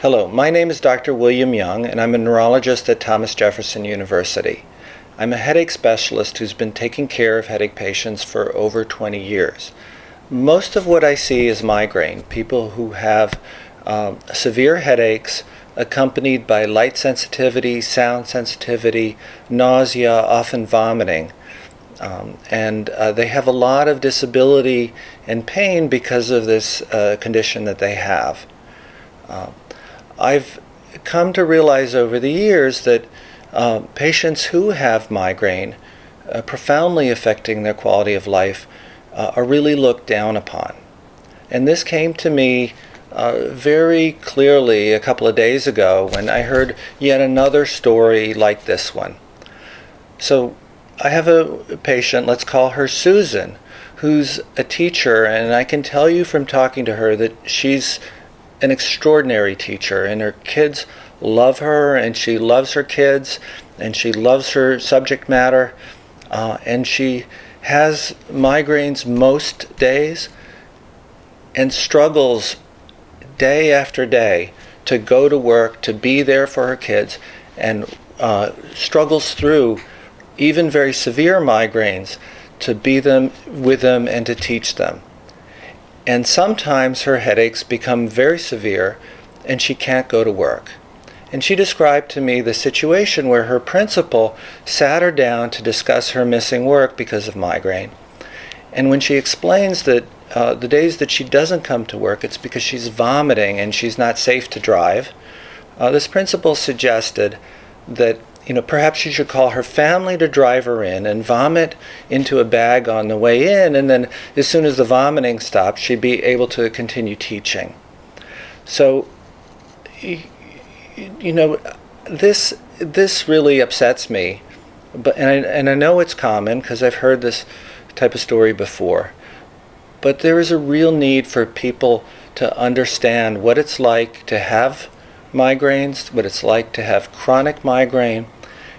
Hello, my name is Dr. William Young, and I'm a neurologist at Thomas Jefferson University. I'm a headache specialist who's been taking care of headache patients for over 20 years. Most of what I see is migraine, people who have severe headaches accompanied by light sensitivity, sound sensitivity, nausea, often vomiting. And they have a lot of disability and pain because of this condition that they have. I've come to realize over the years that patients who have migraine, profoundly affecting their quality of life, are really looked down upon. And this came to me very clearly a couple of days ago when I heard yet another story like this one. So I have a patient, let's call her Susan, who's a teacher, and I can tell you from talking to her that she's an extraordinary teacher, and her kids love her, and she loves her kids, and she loves her subject matter, and she has migraines most days and struggles day after day to go to work, to be there for her kids, and struggles through even very severe migraines to be with them and to teach them. And sometimes her headaches become very severe and she can't go to work. And she described to me the situation where her principal sat her down to discuss her missing work because of migraine. And when she explains that the days that she doesn't come to work, it's because she's vomiting and she's not safe to drive, this principal suggested that perhaps she should call her family to drive her in and vomit into a bag on the way in, and then as soon as the vomiting stopped, she'd be able to continue teaching. So, this really upsets me, and I know it's common because I've heard this type of story before. But there is a real need for people to understand what it's like to have migraines, what it's like to have chronic migraine,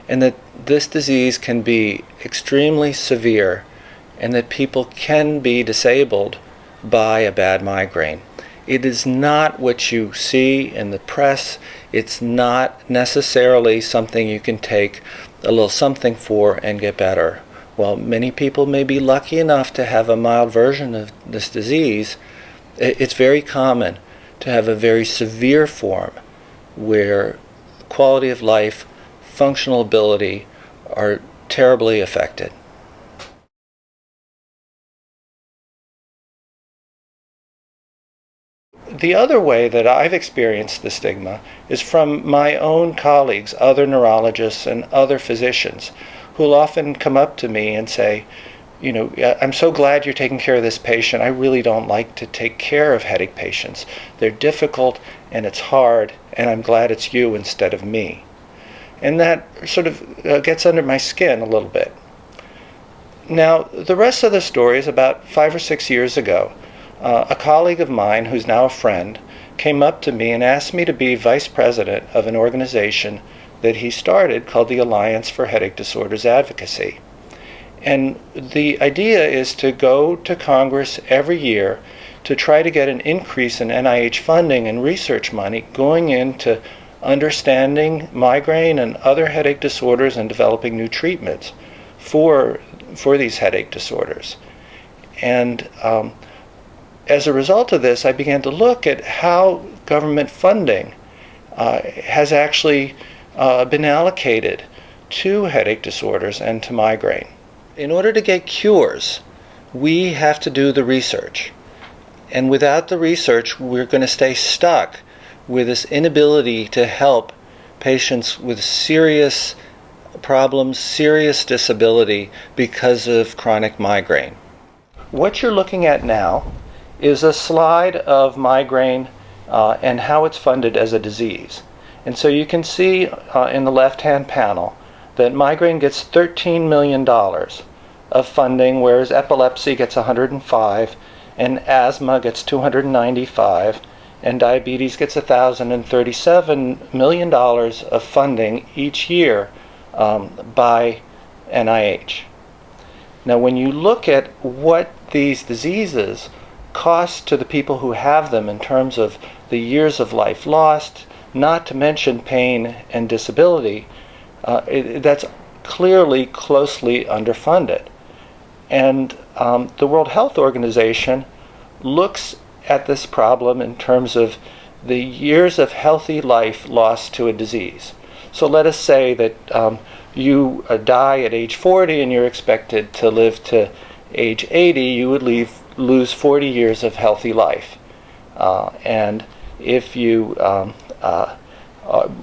and that this disease can be extremely severe, and that people can be disabled by a bad migraine. It is not what you see in the press. It's not necessarily something you can take a little something for and get better. While many people may be lucky enough to have a mild version of this disease, it's very common to have a very severe form where quality of life, functional ability are terribly affected. The other way that I've experienced the stigma is from my own colleagues, other neurologists and other physicians, who'll often come up to me and say, I'm so glad you're taking care of this patient. I really don't like to take care of headache patients. They're difficult and it's hard, and I'm glad it's you instead of me. And that sort of gets under my skin a little bit. Now, the rest of the story is about 5 or 6 years ago. A colleague of mine, who's now a friend, came up to me and asked me to be vice president of an organization that he started called the Alliance for Headache Disorders Advocacy. And the idea is to go to Congress every year to try to get an increase in NIH funding and research money going into understanding migraine and other headache disorders and developing new treatments for these headache disorders. And as a result of this, I began to look at how government funding has actually been allocated to headache disorders and to migraine. In order to get cures, we have to do the research. And without the research, we're going to stay stuck with this inability to help patients with serious problems, serious disability because of chronic migraine. What you're looking at now is a slide of migraine and how it's funded as a disease. And so you can see in the left-hand panel that migraine gets $13 million of funding, whereas epilepsy gets 105, and asthma gets 295, and diabetes gets $1,037 million of funding each year by NIH. Now, when you look at what these diseases cost to the people who have them in terms of the years of life lost, not to mention pain and disability, that's clearly closely underfunded. And the World Health Organization looks at this problem in terms of the years of healthy life lost to a disease. So let us say that you die at age 40 and you're expected to live to age 80, you would lose 40 years of healthy life. And if you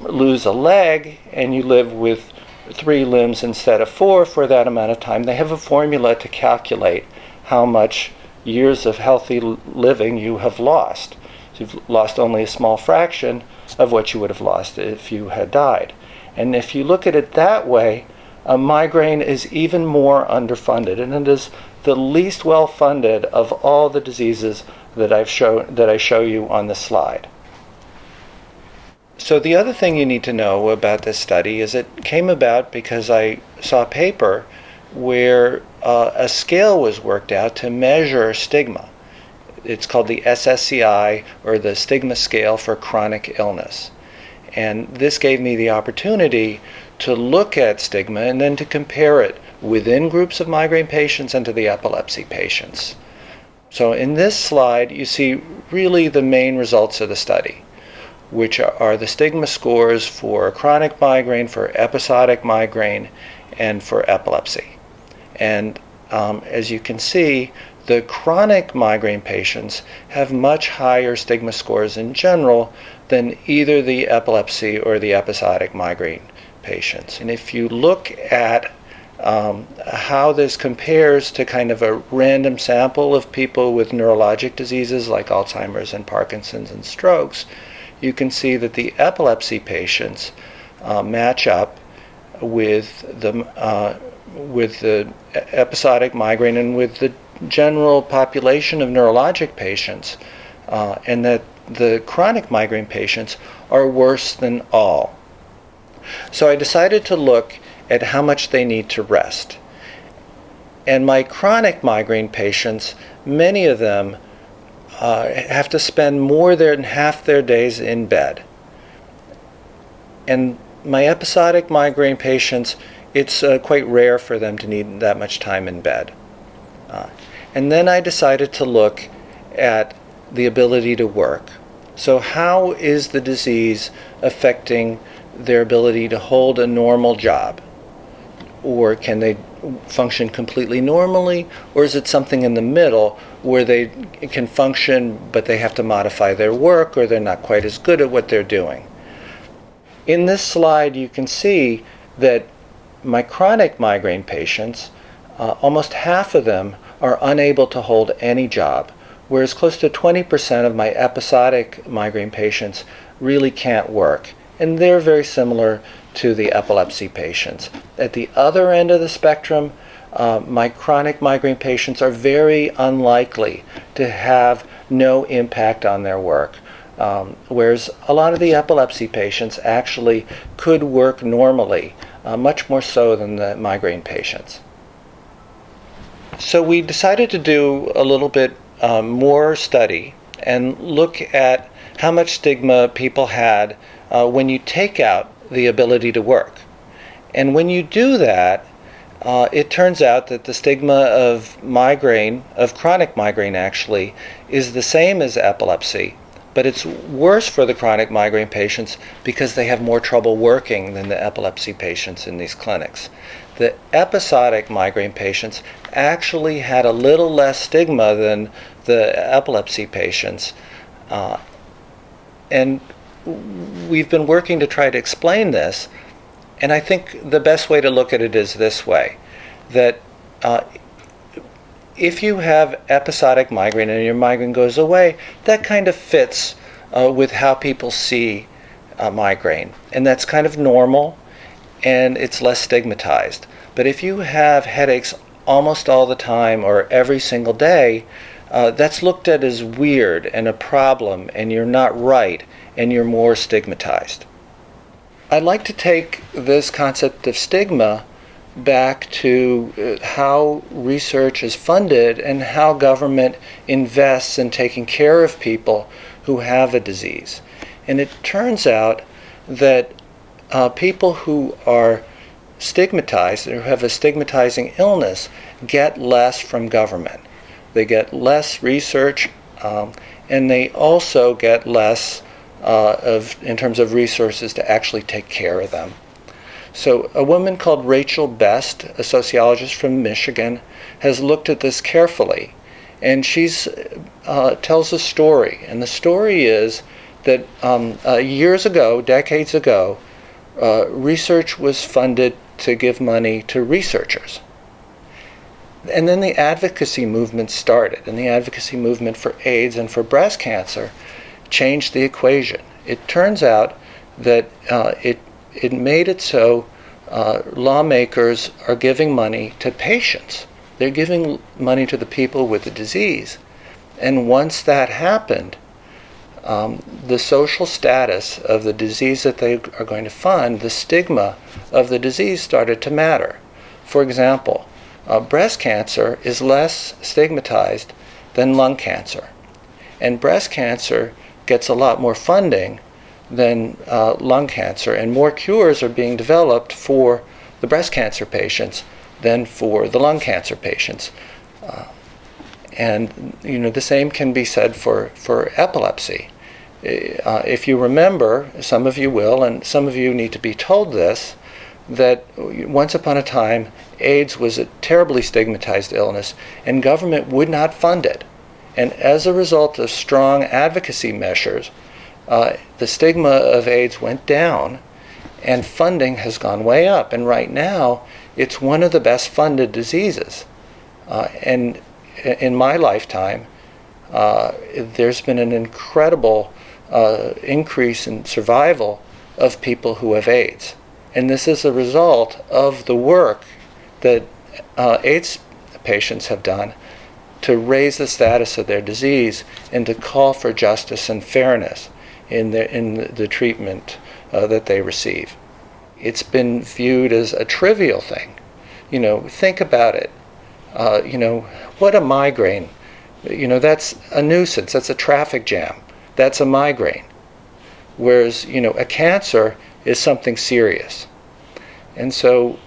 lose a leg and you live with 3 limbs instead of 4 for that amount of time, they have a formula to calculate how much years of healthy living you have lost. So you've lost only a small fraction of what you would have lost if you had died. And if you look at it that way, a migraine is even more underfunded, and it is the least well funded of all the diseases that I show you on this slide. So the other thing you need to know about this study is it came about because I saw a paper where a scale was worked out to measure stigma. It's called the SSCI, or the Stigma Scale for Chronic Illness. And this gave me the opportunity to look at stigma and then to compare it within groups of migraine patients and to the epilepsy patients. So in this slide, you see really the main results of the study, which are the stigma scores for chronic migraine, for episodic migraine, and for epilepsy. And as you can see, the chronic migraine patients have much higher stigma scores in general than either the epilepsy or the episodic migraine patients. And if you look at how this compares to kind of a random sample of people with neurologic diseases like Alzheimer's and Parkinson's and strokes, you can see that the epilepsy patients match up with the episodic migraine and with the general population of neurologic patients, and that the chronic migraine patients are worse than all. So I decided to look at how much they need to rest. And my chronic migraine patients, many of them have to spend more than half their days in bed. And my episodic migraine patients, it's quite rare for them to need that much time in bed. And then I decided to look at the ability to work. So how is the disease affecting their ability to hold a normal job? Or can they function completely normally? Or is it something in the middle where they can function but they have to modify their work, or they're not quite as good at what they're doing? In this slide you can see that my chronic migraine patients, almost half of them are unable to hold any job, whereas close to 20% of my episodic migraine patients really can't work. And they're very similar to the epilepsy patients. At the other end of the spectrum, my chronic migraine patients are very unlikely to have no impact on their work, whereas a lot of the epilepsy patients actually could work normally, much more so than the migraine patients. So we decided to do a little bit more study and look at how much stigma people had when you take out the ability to work. And when you do that, it turns out that the stigma of migraine, of chronic migraine actually, is the same as epilepsy, but it's worse for the chronic migraine patients because they have more trouble working than the epilepsy patients in these clinics. The episodic migraine patients actually had a little less stigma than the epilepsy patients. And we've been working to try to explain this, and I think the best way to look at it is this way, that if you have episodic migraine and your migraine goes away, that kind of fits with how people see migraine, and that's kind of normal, and it's less stigmatized. But if you have headaches almost all the time or every single day, that's looked at as weird and a problem, and you're not right, and you're more stigmatized. I'd like to take this concept of stigma back to how research is funded and how government invests in taking care of people who have a disease. And it turns out that people who are stigmatized, or have a stigmatizing illness, get less from government. They get less research, and they also get less in terms of resources to actually take care of them. So a woman called Rachel Best, a sociologist from Michigan, has looked at this carefully, and she's tells a story. And the story is that years ago, decades ago, research was funded to give money to researchers. And then the advocacy movement started, and the advocacy movement for AIDS and for breast cancer changed the equation. It turns out that it made it so lawmakers are giving money to patients. They're giving money to the people with the disease. And once that happened, the social status of the disease that they are going to fund, the stigma of the disease, started to matter. For example, breast cancer is less stigmatized than lung cancer. And breast cancer gets a lot more funding than lung cancer, and more cures are being developed for the breast cancer patients than for the lung cancer patients. And the same can be said for epilepsy. If you remember, some of you will, and some of you need to be told this, that once upon a time, AIDS was a terribly stigmatized illness, and government would not fund it. And as a result of strong advocacy measures, the stigma of AIDS went down, and funding has gone way up. And right now, it's one of the best funded diseases. And in my lifetime, there's been an incredible increase in survival of people who have AIDS. And this is a result of the work that AIDS patients have done to raise the status of their disease and to call for justice and fairness in the treatment that they receive. It's been viewed as a trivial thing. Think about it. What a migraine. That's a nuisance. That's a traffic jam. That's a migraine. Whereas, a cancer is something serious. And so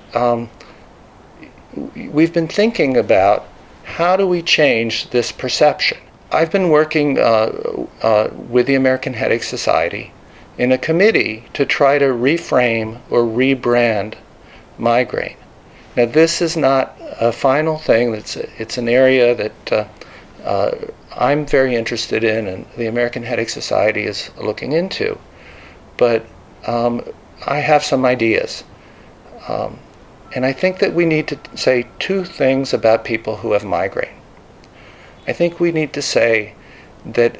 we've been thinking about how do we change this perception. I've been working with the American Headache Society in a committee to try to reframe or rebrand migraine. Now, this is not a final thing. It's an area that I'm very interested in, and the American Headache Society is looking into. But I have some ideas. And I think that we need to say two things about people who have migraine. I think we need to say that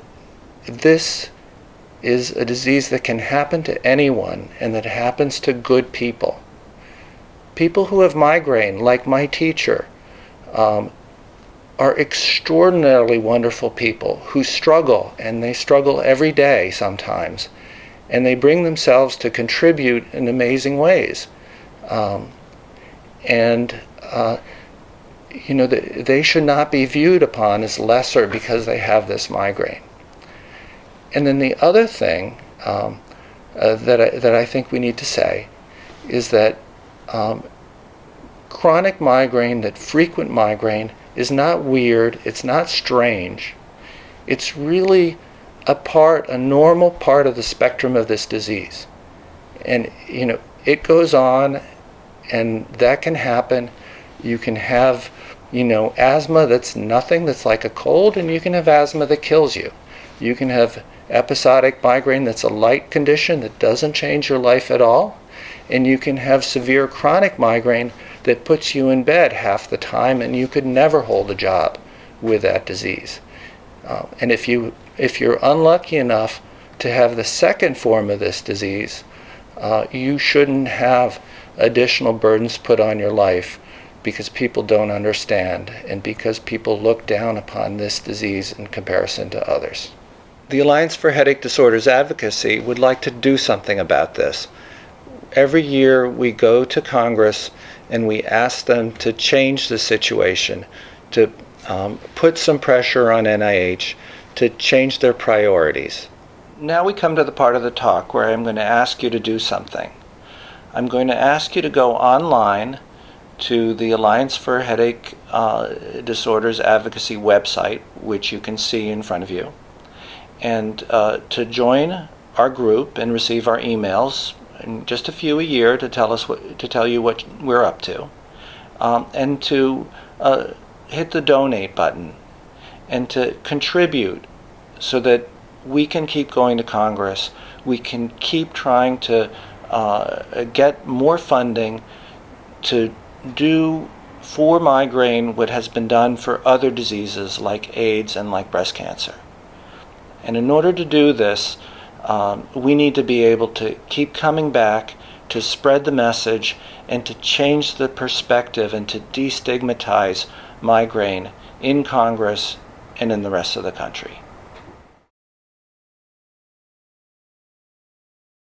this is a disease that can happen to anyone and that happens to good people. People who have migraine, like my teacher, are extraordinarily wonderful people who struggle, and they struggle every day sometimes, and they bring themselves to contribute in amazing ways. They should not be viewed upon as lesser because they have this migraine. And then the other thing that I think we need to say is that chronic migraine, that frequent migraine, is not weird, it's not strange. It's really a normal part of the spectrum of this disease. And, it goes on, and that can happen. You can have, asthma that's nothing, that's like a cold, and you can have asthma that kills you. You can have episodic migraine that's a light condition that doesn't change your life at all. And you can have severe chronic migraine that puts you in bed half the time, and you could never hold a job with that disease. And if you're unlucky enough to have the second form of this disease, you shouldn't have additional burdens put on your life because people don't understand and because people look down upon this disease in comparison to others. The Alliance for Headache Disorders Advocacy would like to do something about this. Every year we go to Congress and we ask them to change the situation, to put some pressure on NIH to change their priorities. now we come to the part of the talk where I'm going to ask you to do something. I'm going to ask you to go online to the Alliance for Headache Disorders Advocacy website, which you can see in front of you, and to join our group and receive our emails, and just a few a year to tell you what we're up to, and to hit the donate button and to contribute so that we can keep going to Congress. We can keep trying to get more funding to do for migraine what has been done for other diseases like AIDS and like breast cancer. And in order to do this, we need to be able to keep coming back to spread the message and to change the perspective and to destigmatize migraine in Congress and in the rest of the country.